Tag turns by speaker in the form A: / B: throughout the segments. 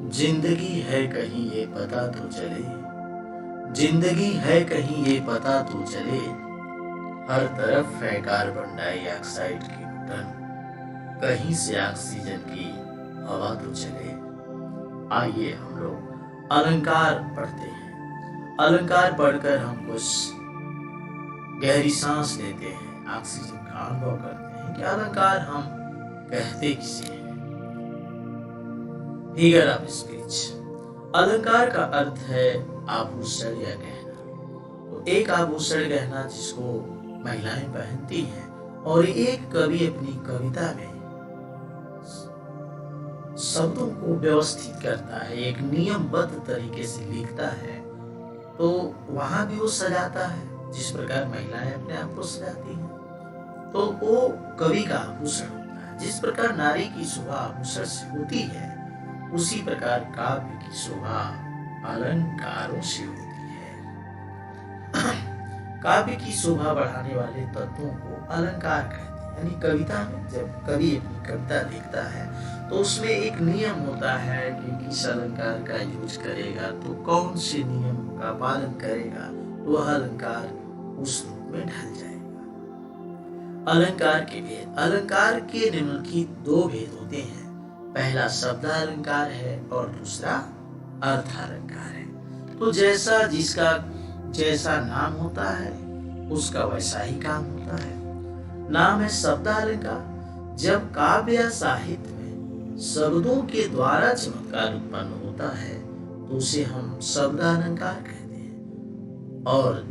A: जिंदगी है कहीं ये पता तो चले, जिंदगी है कहीं ये पता तो चले। हर तरफ है कार्बन डाइऑक्साइड की घुटन, कहीं से ऑक्सीजन की हवा तो चले। आइए हम लोग अलंकार पढ़ते हैं। अलंकार पढ़कर हम कुछ गहरी सांस लेते हैं, ऑक्सीजन का अनुभव करते हैं कि अलंकार हम कहते किसे हैं। Figure of speech. अलंकार का अर्थ है आभूषण या गहना। तो एक आभूषण गहना जिसको महिलाएं पहनती हैं, और एक कवि अपनी कविता में शब्दों को व्यवस्थित करता है, एक नियमबद्ध तरीके से लिखता है, तो वहां भी वो सजाता है जिस प्रकार महिलाएं अपने आप को सजाती हैं। तो वो कवि का आभूषण होता है। जिस प्रकार नारी की शोभा आभूषण से होती है, उसी प्रकार काव्य की शोभा अलंकारों से होती है। काव्य की शोभा बढ़ाने वाले तत्वों को अलंकार कहते हैं। यानी कविता में जब कवि अपनी कविता लिखता है तो उसमें एक नियम होता है कि किस अलंकार का यूज करेगा, तो कौन से नियम का पालन करेगा, तो वह अलंकार उस रूप में ढल जाएगा। अलंकार के भेद। अलंकार के निम्नलिखित दो भेद होते हैं। पहला शब्द अलंकार है और दूसरा अर्थ अलंकार है। तो जैसा जिसका जैसा नाम होता है उसका वैसा ही काम होता है। नाम है शब्द अलंकार। जब काव्य या साहित्य में शब्दों के द्वारा चमत्कार उत्पन्न होता है तो उसे हम शब्द अलंकार कहते हैं, और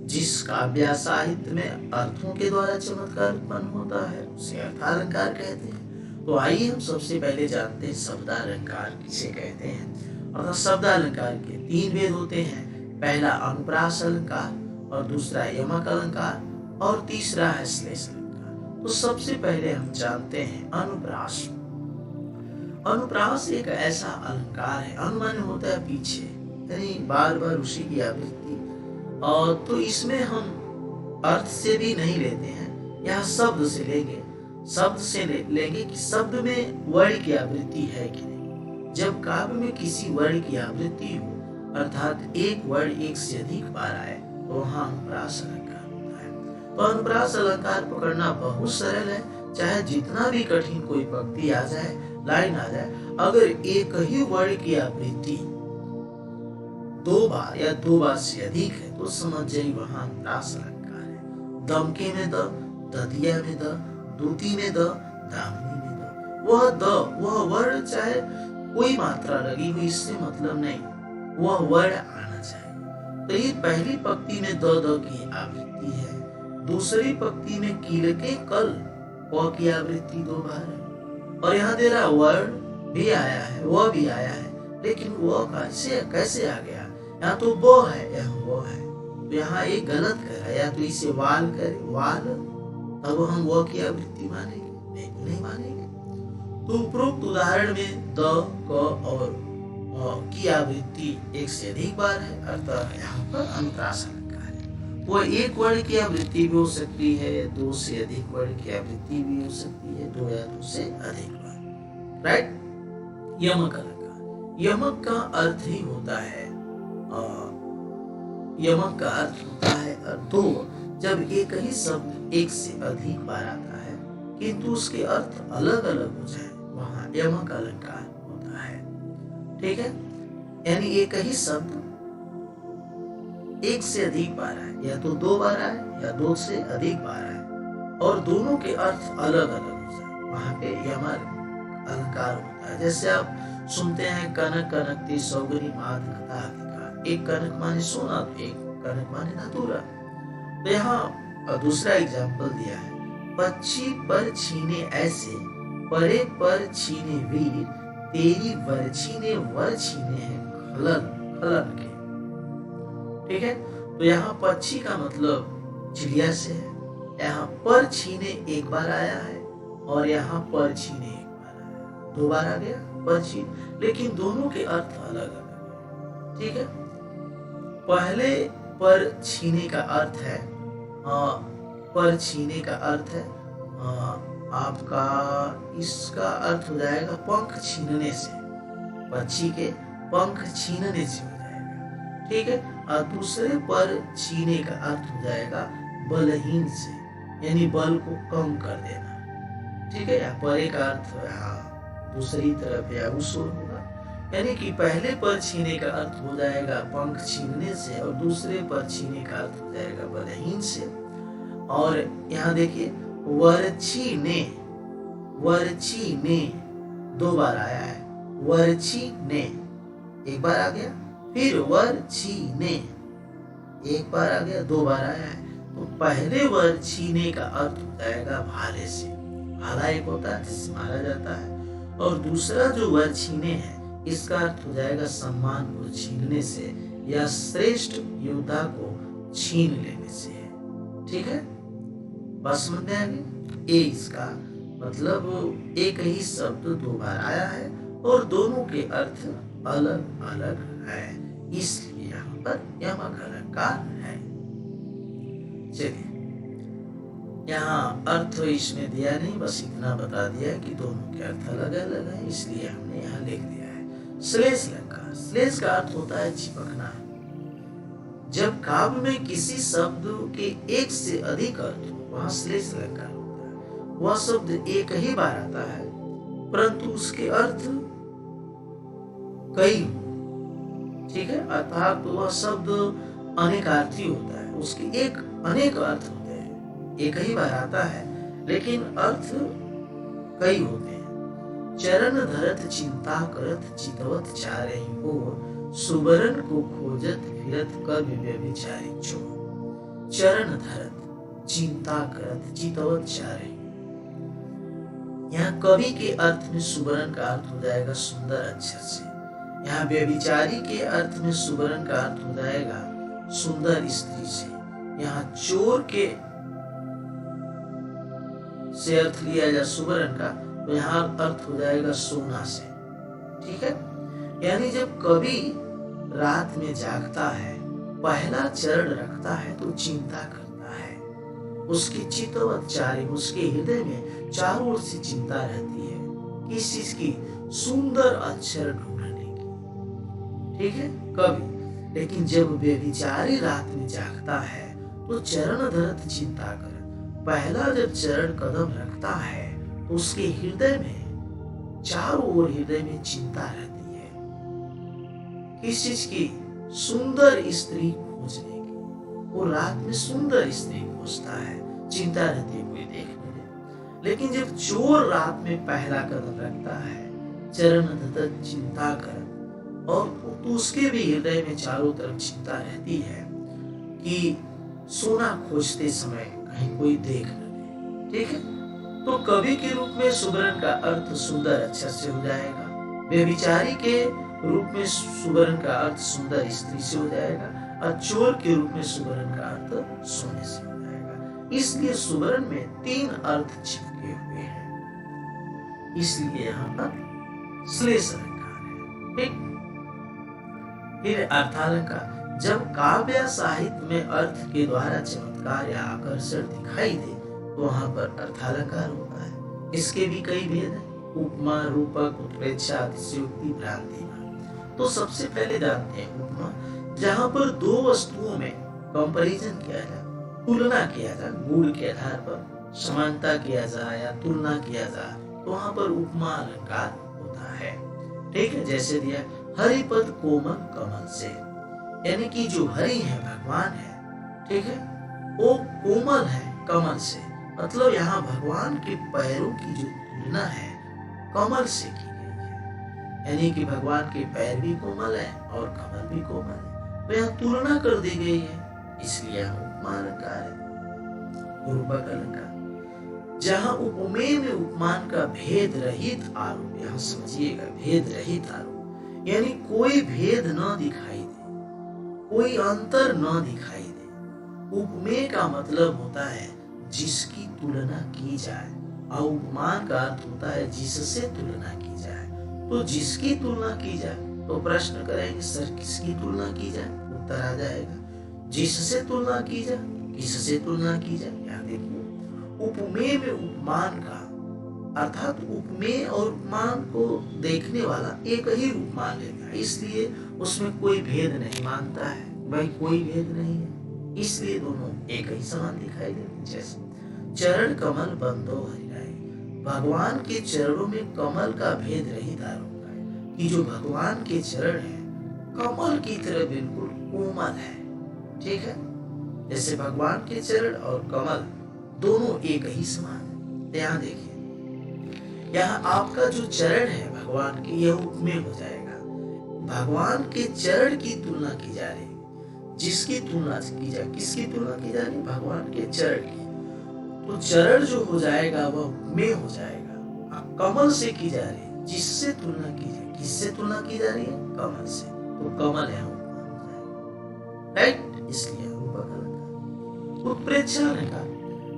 A: जिस काव्य या साहित्य में अर्थों के द्वारा चमत्कार उत्पन्न होता है उसे अर्थालंकार कहते हैं। तो आइए हम सबसे पहले जानते हैं शब्द अलंकार किसे कहते हैं। और शब्द अलंकार के तीन भेद होते हैं। पहला अनुप्रास अलंकार, और दूसरा यमक अलंकार, और तीसरा है श्लेष अलंकार। तो सबसे पहले हम जानते हैं अनुप्रास। अनुप्रास एक ऐसा अलंकार है, अनुमान होता है पीछे, यानी बार बार उसी की आवृत्ति। और तो इसमें हम अर्थ से भी नहीं लेते हैं, यह शब्द से लेंगे। शब्द से लेंगे कि शब्द में वर्ण की आवृत्ति है कि नहीं। जब काव्य में किसी वर्ण की आवृत्ति हो, अर्थात एक वर्ण एक से अधिक बार आए, तो वहां अनुप्रास अलंकार होता है। तो अनुप्रास अलंकार पकड़ना बहुत सरल है। चाहे जितना भी कठिन कोई पंक्ति आ जाए, लाइन आ जाए, अगर एक ही वर्ण की आवृत्ति दो बार या दो बार से अधिक है तो समझ जाइए वहां अनुप्रास अलंकार है। दमके में द, ददिया में द, दूती में द, दामिनी में द। वह वर्ण चाहे कोई मात्रा लगी हुई, इससे मतलब नहीं, वह वर्ण आना चाहिए। तो ये पहली पंक्ति में द की आवृत्ति है, दूसरी पंक्ति में कील के कल व की आवृत्ति दो बार है, और यहाँ दे रहा वर्ण भी आया है, वह भी आया है, लेकिन वह कैसे आ गया। यहाँ तो वो है, यहाँ वो है, तो यहाँ एक गलत कर रहा है। या तो इसे वाल करे, वाल, तब हम वो की आवृत्ति मानेंगे, नहीं मानेंगे। तो उपरोक्त उदाहरण में द, क और की आवृत्ति एक से अधिक बार है, अर्थात यहाँ पर अनुप्रास अलंकार है। वो एक वर्ण की आवृत्ति भी हो सकती है, दो से अधिक वर्ण की आवृत्ति भी हो सकती है, दो या दो से अधिक बार। राइट। यमक अलंकार। यमक का अर्थ ही होता है, यमक का अर्थ होता है दो। जब एक ही शब्द एक से अधिक बार आता है किंतु उसके अर्थ अलग अलग हो जाए, वहां यमक अलंकार होता है। ठीक है, यानी एक ही शब्द एक से अधिक बार आए, या तो दो बार आए या दो से अधिक बार आए, और दोनों के अर्थ अलग अलग हो जाए, वहां पे यमक अलंकार होता है। जैसे आप सुनते हैं कनक कनकती सौगरी मात कथा अधिकार। एक कनक माने सोना, तो एक कनक माने धतूरा। तो यहाँ दूसरा एग्जाम्पल दिया है, पक्षी पर छीने ऐसे, परे पर छीने वीर, तेरी बरछी ने वर छीने हैं खलन खलन के। ठीक है, तो यहाँ पक्षी का मतलब चिड़िया से है, यहाँ पर छीने एक बार आया है, और यहाँ पर छीने एक बार आया, दो बार आ गया पर छीन, लेकिन दोनों के अर्थ अलग अलग है। ठीक है, पहले पर छीने का अर्थ है, पर छीने का अर्थ है आपका, इसका अर्थ हो जाएगा पंख छीनने से। पक्षी के पंख छीनने से हो जाएगा, ठीक है। और दूसरे पर छीने का अर्थ हो जाएगा बलहीन से, यानी बल को कम कर देना, ठीक है। या परे का अर्थ यहाँ दूसरी तरफ या उस ओर होगा, यानी कि पहले पर छीने का अर्थ हो जाएगा पंख छीनने से और दूसरे पर छीने का अर्थ हो जाएगा बलहीन से। और यहाँ देखिए वर्ची ने 2 बार आया है, वर्ची ने एक बार आ गया, फिर वर्ची ने एक बार आ गया, 2 बार आया है। तो पहले वर्छीने का अर्थ हो जाएगा भाले से, भाला एक होता है जिससे मारा जाता है, और दूसरा जो वर्छीने है इसका अर्थ हो जाएगा सम्मान को छीनने से या श्रेष्ठ योद्धा को छीन लेने से है, ठीक है। बस समझ में आ गई। ए इसका मतलब एक ही शब्द 2 बार आया है और दोनों के अर्थ अलग अलग है, इसलिए यहाँ पर यमक अलंकार है। चलिए, यहाँ अर्थ इसमें दिया नहीं, बस इतना बता दिया कि दोनों के अर्थ अलग अलग हैं, इसलिए हमने यहाँ लिख दिया है। श्लेष अलंकार, श्लेष का अर्थ होता है चिपकना। जब काव्य में किसी शब्द के एक से अधिक अर्थ हो वहां श्लेष अलंकार होता है। वह शब्द एक ही बार आता है परंतु उसके अर्थ कई, ठीक है, अर्थात वह शब्द अनेकार्थी होता है, उसके एक अनेक अर्थ होते हैं, एक ही बार आता है लेकिन अर्थ कई होते हैं। चरण धरत चिंता करत चितवत चारहि हो, सुबरन को खोजत फिरत कवि व्यभिचारी चोर। चरण धरत चिंता करत चितवत चारहि, यहाँ कवि के अर्थ में सुबरन का अर्थ हो जाएगा सुंदर अक्षर से, यहाँ व्यभिचारी के अर्थ में सुबरन का अर्थ हो जाएगा सुंदर स्त्री से, यहाँ चोर के से अर्थ लिया जाए सुबरन का तो यहाँ अर्थ हो जाएगा सोना से, ठीक है। यानी जब कवि रात में जागता है, पहला चरण रखता है तो चिंता करता है, उसकी चितवत चारि, उसके हृदय में चारों ओर से चिंता रहती है किस चीज की, सुंदर अक्षर ढूंढने की, ठीक है कवि। लेकिन जब व्यभिचारी रात में जागता है तो चरण धरत चिंता कर, पहला जब चरण कदम रखता है तो उसके हृदय में चारों ओर हृदय में चिंता रहती है किस चीज की, सुंदर स्त्री खोजने की। वो रात में सुंदर स्त्री खोजता है, चिंता रहती है कोई देखने दे। लेकिन जब चोर रात में पहला कदम रखता है, चरण धरत चिंता कर, और तो उसके भी हृदय में चारों तरफ चिंता रहती है कि सोना खोजते समय कहीं कोई देख न ले, ठीक है। तो कवि के रूप में सुबरन का अर्थ सुंदर अक्षर से हो जाएगा, व्यभिचारी के रूप में सुबरन का अर्थ सुंदर स्त्री से हो जाएगा, और चोर के रूप में सुबरन का अर्थ सोने से हो जाएगा। इसलिए सुबरन में 3 अर्थ चिपके हुए हैं, इसलिए यहाँ पर श्लेष अलंकार है, ठीक। फिर अर्थालंकार, जब काव्य साहित्य में अर्थ के द्वारा चमत्कार या आकर्षण दिखाई दे तो वहां पर अर्थालंकार होता है। इसके भी कई भेद हैं, उपमा, रूपक, उत्प्रेक्षा, अतिशयोक्ति, भ्रांति। तो सबसे पहले जानते हैं उपमा, जहां पर 2 वस्तुओं में कंपैरिजन किया जाए, तुलना किया जाए, गुण के आधार पर समानता किया जाए या तुलना किया जाए, तो वहां पर उपमा अलंकार होता है, ठीक है। जैसे दिया हरिपद कोमल कमल से, यानी कि जो हरि है भगवान है, ठीक है, वो कोमल है कमल से, मतलब यहाँ भगवान के पैरों की जो तुलना है कमल से की गई है, यानी कि भगवान के पैर भी कोमल है और कमल भी कोमल है, तो यहाँ तुलना कर दी गई है, इसलिए यहाँ उपमा अलंकार है। रूपक अलंकार, जहाँ उपमेय में उपमान का भेद रहित आरोप, यहाँ समझिएगा भेद रहित आरोप, यानी कोई भेद न दिखाई दे, कोई अंतर न दिखाई दे। उपमेय का मतलब होता है जिसकी तुलना की जाए, और उपमान का अर्थ होता है जिससे तुलना की जाए। तो जिसकी तुलना की जाए तो प्रश्न करेंगे सर किसकी तुलना की जाए, उत्तर आ जाएगा जिससे तुलना की जाए, किससे तुलना की जाए। यहाँ देखिए उपमेय में उपमान का अर्थात उपमेय और उपमान को देखने वाला एक ही रूप मान लेता है, इसलिए उसमें कोई भेद नहीं मानता है। भाई कोई भेद नहीं है, इसलिए दोनों एक ही समान दिखाई देते हैं। जैसे चरण कमल बंदो हरिराय, भगवान के चरणों में कमल का भेद रहित आरोप है कि जो भगवान के चरण है कमल की तरह बिल्कुल कोमल है। ठीक है, जैसे भगवान के चरण और कमल दोनों एक ही समान है। ध्यान देखिए, यहाँ आपका जो चरण है भगवान के, यह उपमेय हो जाएगा। भगवान के चरण की तुलना की जा रही है, जिसकी तुलना की जा, किसकी तुलना की जा रही है? भगवान के चरण की। तो चरण जो हो जाएगा वह उपमेय हो जाएगा। कमल से की जा रही है, जिससे तुलना की जाए, किससे तुलना की जा रही है? कमल से। तो कमल यहाँ उपमान हो जाएगा, राइट? इसलिए उत्प्रेक्षा ने कहा,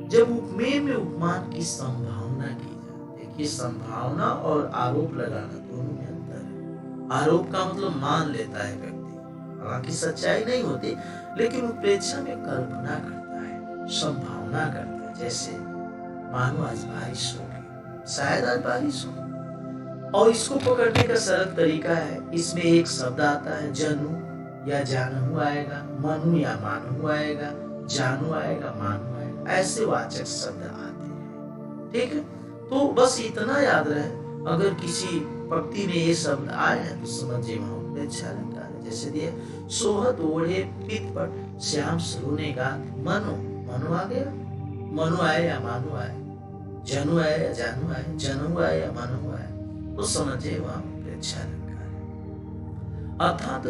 A: जब उपमेय में उपमान की संभावना की जाए। देखिए, संभावना और आरोप लगाना दोनों में अंतर है। आरोप का मतलब मान लेता है व्यक्ति, हालांकि सच्चाई नहीं होती, लेकिन उत्प्रेक्षा में कल्पना करता है, संभावना करता है। जैसे मानो आज बारिश होगी, शायद आज बारिश हो, और इसको पकड़ने का सरल तरीका है, इसमें एक शब्द आता है जनु या जानू आएगा, मनु या मानू आएगा, जानू आएगा, मानू आएगा, ऐसे वाचक शब्द आते हैं। ठीक है, तो बस इतना याद रहे, अगर किसी पंक्ति में ये शब्द आए हैं तो समझिए वहां उत्प्रेक्षा अलंकार है। जैसे दिए, सोहत ओढ़े पितपट श्याम सरोने गात, मनु, मनु आ गया, मनु आए या मानू आए, जनू आए या जानू आए, जनू आए या मानू आए, तो समझिए वहां उत्प्रेक्षा अलंकार है। अर्थात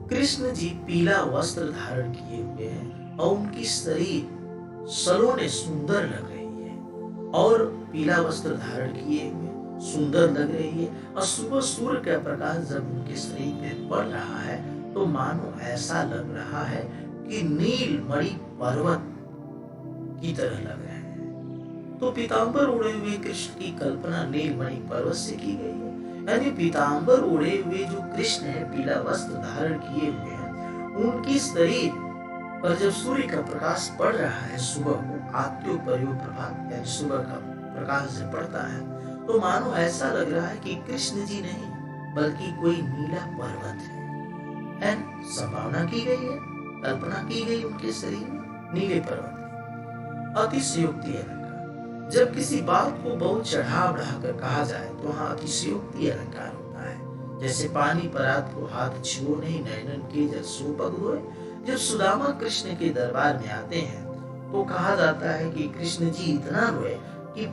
A: कृष्ण जी पीला वस्त्र धारण किए हुए हैं और उनकी शरीर सलोने सुंदर लग रही है, और पीला वस्त्र धारण किए हुए सुंदर लग रही है, और सुबह सूर्य का प्रकाश जब उनके शरीर पे पड़ रहा है तो मानो ऐसा लग रहा है कि नीलमणि पर्वत की तरह लग रहा है। तो पीतांबर उड़े हुए कृष्ण की कल्पना नीलमणि पर्वत से की गई है, यानी पीतांबर उड़े हुए जो कृष्ण है, पीला वस्त्र धारण किए हुए हैं, उनकी शरीर पर जब सूर्य का प्रकाश पड़ रहा है सुबह को, आत्यो पर्यो प्रभात, यानी सुबह का प्रकाश जब पड़ता है तो मानो ऐसा लग रहा है कि कृष्ण जी नहीं बल्कि कोई नीला पर्वत है। संभावना की गई है, कल्पना की गई उनके शरीर में नीले पर्वत है। अतिशयोक्ति अलंकार, जब किसी बात को बहुत चढ़ा बढ़ाकर कहा जाए तो वहाँ अतिशयोक्ति अलंकार होता है। जैसे पानी परात को हाथ छुओ नहीं, नैनन के जल सो पग धोए। जब सुदामा कृष्ण के दरबार में आते हैं तो कहा जाता है कि कृष्ण जी इतना रोए कि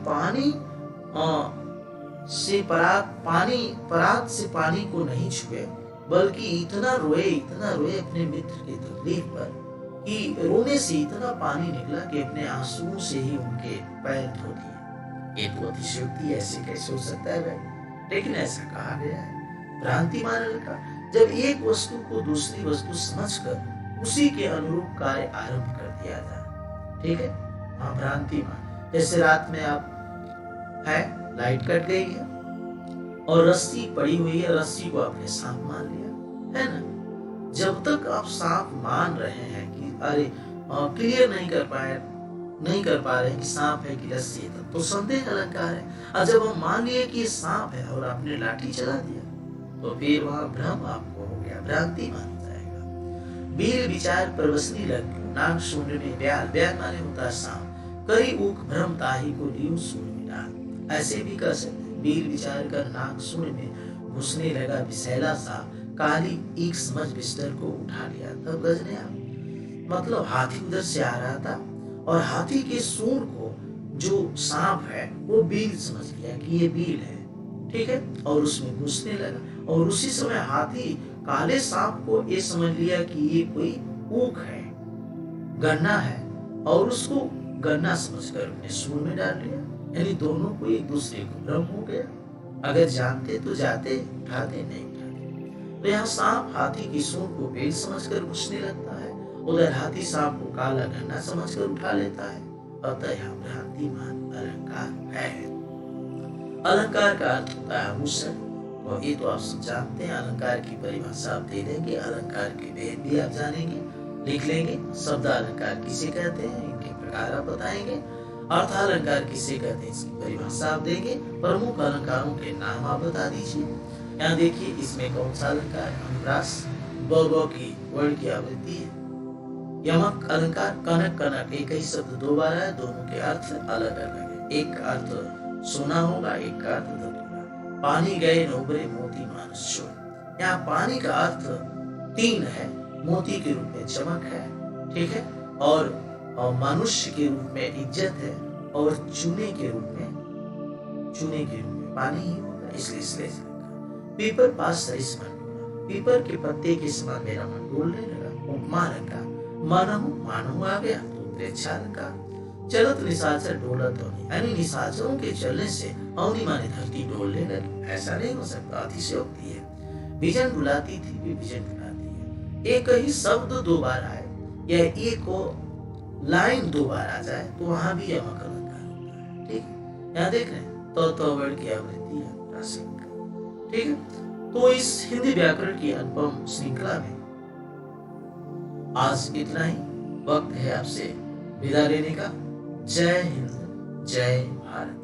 A: परात से पानी को नहीं छुए, बल्कि इतना रोए अपने मित्र के तकलीफ पर कि रोने से इतना पानी निकला कि अपने आंसुओं से ही उनके पैर धो दिए। ये तो अतिशयोक्ति, ऐसे कैसे हो सकता है भाई? लेकिन ऐसा कहा गया है। भ्रांति मानने का, जब एक वस्तु को दूसरी वस्तु समझकर उसी के अनुरूप कार्य आरंभ कर दिया जाए, ठीक है, हाँ भ्रांति मान। जैसे रात में आप है, लाइट कट गई है और रस्सी पड़ी हुई है, रस्सी को आपने सांप मान लिया है ना। जब तक आप सांप मान रहे हैं कि अरे क्लियर नहीं कर पा रहे कि सांप है कि रस्सी है, तो संदेह अलंकार है। और जब हम मान लिए कि सांप है और आपने लाठी चला दिया तो फिर वहां भ्रम आपको हो गया, भ्रांति मान जाएगा। वीर विचार परवसनी लग नाग शून्य में ब्याल, ब्याल माने होता है सांप, करी ऊक भ्रम ताही को लियो शून्य में डाल। ऐसे भी कर सकते, वीर विचार कर नाग शून्य में घुसने लगा विषैला सा, काली ईक समझ बिस्तर को उठा लिया। तब गजने मतलब हाथी उधर से आ रहा था और हाथी के सूंड को जो सांप है वो बील समझ लिया कि ये बील है, ठीक है, और उसमें घुसने लगा। और उसी समय हाथी काले सांप को ये समझ लिया कि ये कोई ऊख है, गन्ना है, और उसको गन्ना समझकर अपने सूंड में डाल लिया। यानी दोनों को एक दूसरे को भ्रम हो गया। अगर जानते तो जाते, उठाते नहीं उठाते। तो यहाँ सांप हाथी की सूंड को बेल समझकर घुसने लगता है, उधर हाथी सांप को काला गन्ना समझकर उठा लेता है। अतः यहाँ भ्रांतिमान अलंकार है। अलंकार का अर्थ होता है आभूषण, और ये तो आप जानते हैं। अलंकार की परिभाषा आप दे देंगे, अलंकार के भेद भी आप जानेंगे, लिख लेंगे। शब्द अलंकार किसे कहते हैं, इनके प्रकार आप बताएंगे। अर्थ अलंकार किसे कहते हैं इसकी परिभाषा आप देंगे। प्रमुख अलंकारों के नाम आप बता दीजिए। यहाँ देखिए इसमें कौन सा अलंकार अनुप्रास ब की वर्ण की आवृत्ति है। यमक अलंकार कनक कनक एक ही शब्द दो बार है, दोनों के अर्थ अलग अलग है। एक का अर्थ सोना होगा, एक का अर्थ धतूरा। पानी गए नोबरे मोती मानुष चोर। यहाँ पानी का अर्थ तीन है, मोती के रूप में चमक है, ठीक है, और मनुष्य के रूप में इज्जत है, और चूने के रूप में पानी ही होगा, इसलिए पीपर पास सरिस मन डोला। पीपर के पत्ते के समान मेरा मन डोलने लगा। उपमा लगा मानहु आ गया तो प्रेच्छा लगा। चलत निशाचर डोला तो नहीं, यानी निशाचरों के चलने से अवनी माने धरती डोलने लगी। ऐसा नहीं हो सकता, अतिशयोक्ति है। विजन डुलाती थी भी विजन डुलाती है। एक ही शब्द दो बार आए या एक को लाइन दो बार आ जाए तो वहां भी यमक अलंकार होता है, ठीक है। यहाँ देख रहे हैं तो वर्ण की आवृत्ति है राशिक, ठीक है। तो इस हिंदी व्याकरण की अनुपम श्रृंखला में आज इतना ही। वक्त है आपसे विदा लेने का। जय हिंद, जय भारत।